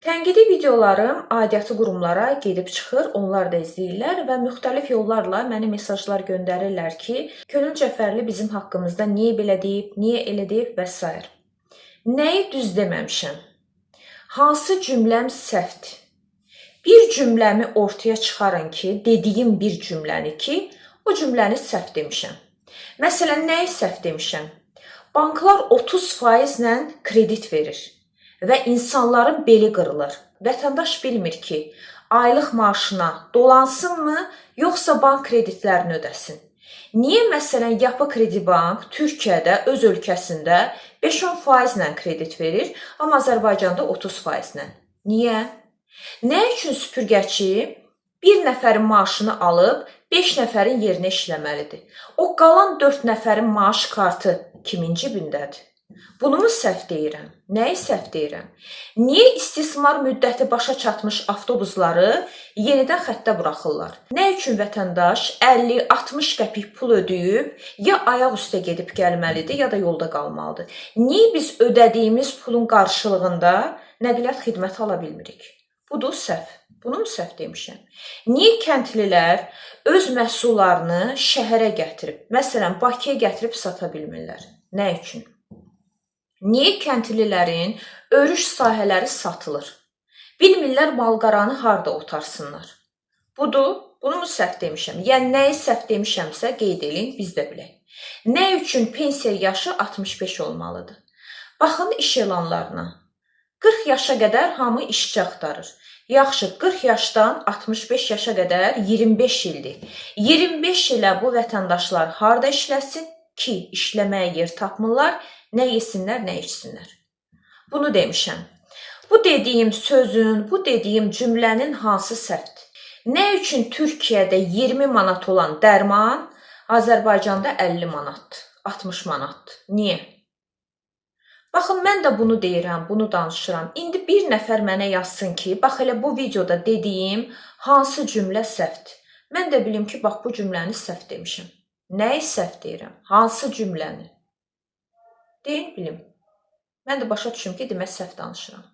Tənqidi videolarım aidiyyatı qurumlara gedib çıxır, onlar da izləyirlər və müxtəlif yollarla mənə mesajlar göndərirlər ki, Könül Cəfərli bizim haqqımızda niyə belə deyib, niyə elə deyib və s. Nəyi düz deməmişəm? Hansı cümləm səhvdir? Bir cümləmi ortaya çıxarın ki, dediyim bir cümləni ki, o cümləni səhv demişəm. Məsələn, nəyi səhv demişəm? Banklar 30% ilə kredit verir və insanların beli qırılır. Vətəndaş bilmir ki, aylıq maaşına dolansınmı, yoxsa bank kreditlərini ödəsin. Niyə məsələn Yapı Kredi Bank Türkiyədə, öz ölkəsində 5-10% ilə kredit verir, amma Azərbaycanda 30% ilə? Niyə? Nə üçün süpürgəçi bir nəfərin maaşını alıb 5 nəfərin yerinə işləməlidir? O qalan 4 nəfərin maaş kartı kimin cibindədir? Bunu mu səhv deyirəm? Nəyi səhv deyirəm? Niyə istismar müddəti başa çatmış avtobusları yenidən xəttə buraxırlar? Nə üçün vətəndaş 50-60 qəpik pul ödəyib, ya ayaq üstə gedib gəlməlidir, ya da yolda qalmalıdır? Niyə biz ödədiyimiz pulun qarşılığında nəqliyyat xidməti ala bilmirik? Budur səhv. Bunu mu səhv demişəm? Niyə kəndlilər öz məhsullarını şəhərə gətirib, məsələn, Bakıya gətirib sata bilmirlər? Nə üçün? Niyə kəndlilərin örüş sahələri satılır? Bilmirlər malqaranı harda otarsınlar? Budur, bunu mu səhv demişəm? Yəni, nəyi səhv demişəmsə qeyd edin, biz də bilək. Nə üçün pensiya yaşı 65 olmalıdır? Baxın iş elanlarına. 40 yaşa qədər hamı işçi axtarır. Yaxşı, 40 yaşdan 65 yaşa qədər 25 ildir. 25 ilə bu vətəndaşlar harda işləsin ki, işləməyə yer tapmırlar, nə yesinlər, nə içsinlər. Bunu demişəm. Bu dediyim sözün, bu dediyim cümlənin hansı səhvdir? Nə üçün Türkiyədə 20 manat olan dərman Azərbaycanda 50 manatdır, 60 manatdır? Niyə? Baxın, mən də bunu deyirəm, bunu danışıram. İndi bir nəfər mənə yazsın ki, bax elə bu videoda dediyim hansı cümlə səhvdir? Mən də bilim ki, bax bu cümləni səhv demişim. Nəyi səhv deyirəm? Hansı cümləni? Deyin bilim. Mən də başa düşüm ki, demək səhv danışıram.